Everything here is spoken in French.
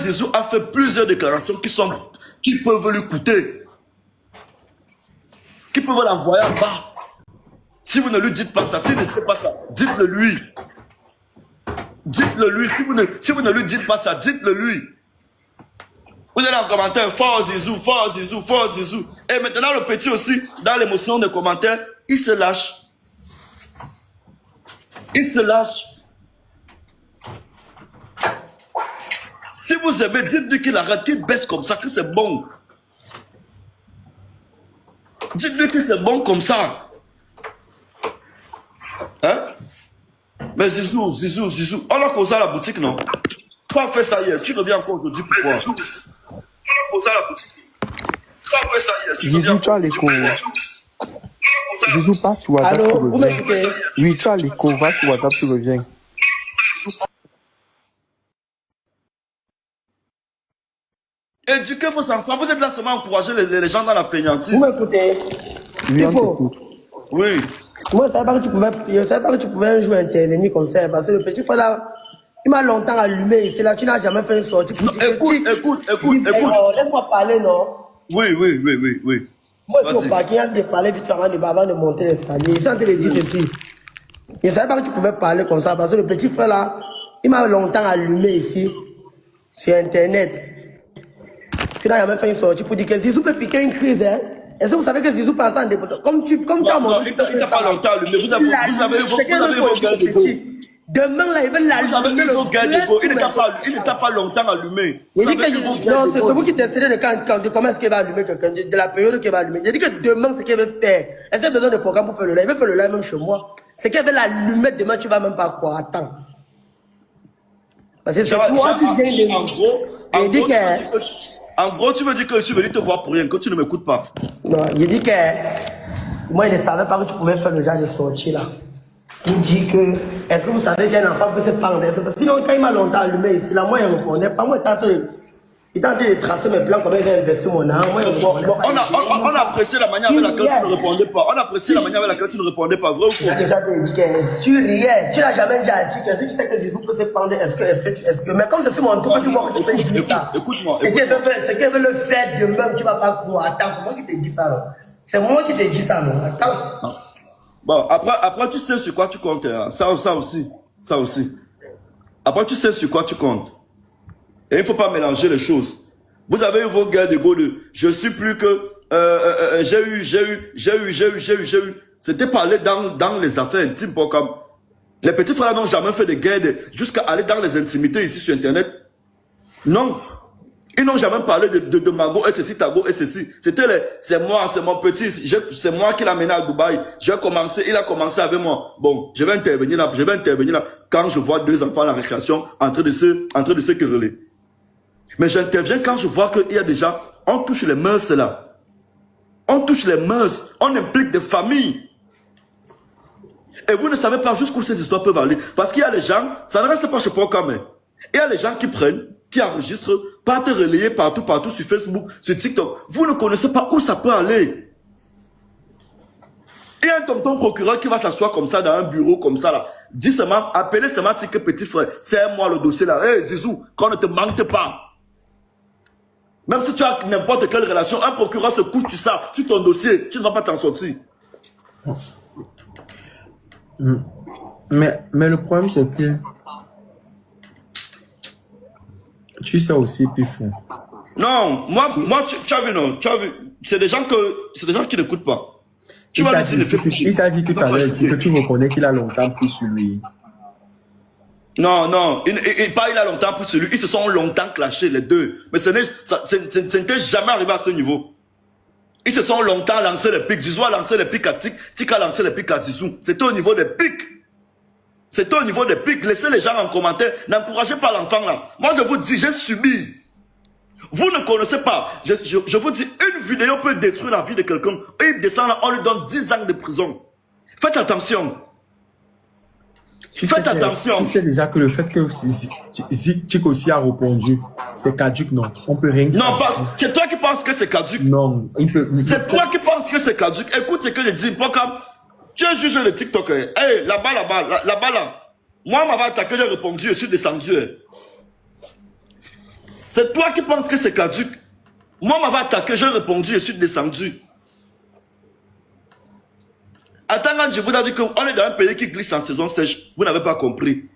Zizou a fait plusieurs déclarations qui peuvent lui coûter. Qui peuvent l'envoyer en bas. Si vous ne lui dites pas ça, s'il ne sait pas ça, dites-le lui. Dites-le lui. Si vous ne lui dites pas ça, dites-le lui. Vous allez en commentaire, fort Zizou, fort Zizou, fort Zizou. Et maintenant le petit aussi, dans l'émotion des commentaires, il se lâche. Il se lâche. Si vous aimez, dites-lui qu'il arrête, qu'il baisse comme ça, que c'est bon. Dites-lui que c'est bon comme ça. Hein? Mais Zizou, on a causé à la boutique, non? Tu as fait ça hier, tu reviens encore aujourd'hui, pourquoi? On a causé à la boutique. Tu as fait ça hier, tu reviens encore aujourd'hui. Zizou, passe sur WhatsApp, tu reviens. Oui, tu as l'écho, va sur WhatsApp, tu reviens. Éduquez vos enfants, vous êtes là seulement à encourager les gens dans la fainéantise. Vous m'écoutez? Oui, on t'écoute. Oui. Moi, je ne savais pas que tu pouvais un jour intervenir comme ça, parce que le petit frère là, il m'a longtemps allumé ici là, tu n'as jamais fait une sortie pour dire Écoute. Laisse-moi parler, non? Oui. Moi, je suis au parking, je parler vite avant de monter l'escalier. Il s'est de dire ceci. Je ne savais pas que tu pouvais parler comme ça, parce que le petit frère là, il m'a longtemps allumé ici, sur Internet. Tu n'as jamais fait une sortie pour dire que Zizou peut piquer une crise, hein? Est-ce que vous savez que Zizou peut entendre des positions? Comme tu as montré. Il n'a pas longtemps allumé. Vous avez eu vos gars de go. Demain, là, il veut l'allumer. Vous avez eu vos gars de go. Il n'était pas longtemps allumé. Il dit que non, c'est vous qui décidez de comment est-ce qu'il va allumer quelqu'un, de la période qu'il va allumer. Il dit que demain, ce qu'il veut faire. Est-ce qu'il a besoin de programme pour faire le live? Il veut faire le live même chez moi. C'est qu'il veut l'allumer demain, tu vas même pas croire. Attends. Parce que c'est toi qui viens de. En gros, tu veux dire que je suis venu te voir pour rien, que tu ne m'écoutes pas. Non, il dit que moi, il ne savait pas que tu pouvais faire le genre de sortie là. Il dit que, est-ce que vous savez qu'un enfant peut se pendre? Sinon, quand il m'a longtemps allumé ici, là, moi, il ne répondait pas. Moi, il tentait de tracer mes plans, comment il va investir mon âme. On a apprécié la manière avec laquelle tu ne répondais pas. On a apprécié la manière avec laquelle tu ne répondais pas. Vrai ou faux? Tu riais, tu n'as jamais dit à dire que si tu sais que Zizou peut se pendre, est-ce que, mais comme c'est sur mon tour, tu vois que tu peux dire ça. Écoute-moi. C'est qu'elle veut le faire demain, tu ne vas pas croire. Attends, c'est moi qui te dis ça, là. C'est moi qui te dis ça, non. Attends. Bon, après, tu sais sur quoi tu comptes. Hein. Ça aussi. Après, tu sais sur quoi tu comptes. Et il ne faut pas mélanger les choses. Vous avez eu vos gars de go de je suis plus que j'ai eu. C'était parler dans les affaires intimes pour comme. Les petits frères n'ont jamais fait de guerre jusqu'à aller dans les intimités ici sur Internet. Non. Ils n'ont jamais parlé de Mago et ceci, Tago et ceci. C'est moi, c'est mon petit, c'est moi qui l'ai mené à Dubaï. Il a commencé avec moi. Bon, je vais intervenir là quand je vois deux enfants à la récréation en train de se quereller. Mais j'interviens quand je vois qu'il y a déjà, on touche les mœurs là. On touche les mœurs, on implique des familles. Et vous ne savez pas jusqu'où ces histoires peuvent aller. Parce qu'il y a des gens, ça ne reste pas chez Pocam. Il y a des gens qui prennent, qui enregistrent, partent relayer partout sur Facebook, sur TikTok. Vous ne connaissez pas où ça peut aller. Il y a un tonton procureur qui va s'asseoir comme ça dans un bureau comme ça là. Dis seulement, appelez seulement que petit frère, c'est moi le dossier là. Hé Zizou, qu'on ne te manque pas. Même si tu as n'importe quelle relation, un procureur se couche sur ça, sur ton dossier, tu ne vas pas t'en sortir. Mais le problème c'est que tu sais aussi Pifou. Non, moi tu as vu non, tu as vu, c'est des gens qui n'écoutent pas. Tu vas lui dire il t'a dit tout à l'heure que tu reconnais qu'il a longtemps pris sur lui. Non, il a longtemps pris sur lui, ils se sont longtemps clashés les deux. Mais ce n'était jamais arrivé à ce niveau. Ils se sont longtemps lancé les pics. Zizou a lancé les pics à Tik, Tik a lancé les pics à Zizou. C'était au niveau des pics. C'était au niveau des pics. Laissez les gens en commentaire. N'encouragez pas l'enfant là. Moi je vous dis, j'ai subi. Vous ne connaissez pas. Je vous dis, une vidéo peut détruire la vie de quelqu'un. Et il descend là, on lui donne 10 ans de prison. Faites attention. Faites attention. Tu sais déjà que le fait que Tik aussi a répondu, c'est caduc, non? On peut rien. Non, c'est toi qui penses que c'est caduc. Non, c'est toi qui penses que c'est caduc. Écoute ce que je dis. Tu es juge de TikTok. Hey, là-bas, là. Moi, m'avait attaqué, j'ai répondu, je suis descendu. C'est toi qui penses que c'est caduc. Moi, on m'avait attaqué, j'ai répondu, je suis descendu. Attends, quand je vous ai dit qu'on est dans un pays qui glisse en saison sèche, vous n'avez pas compris.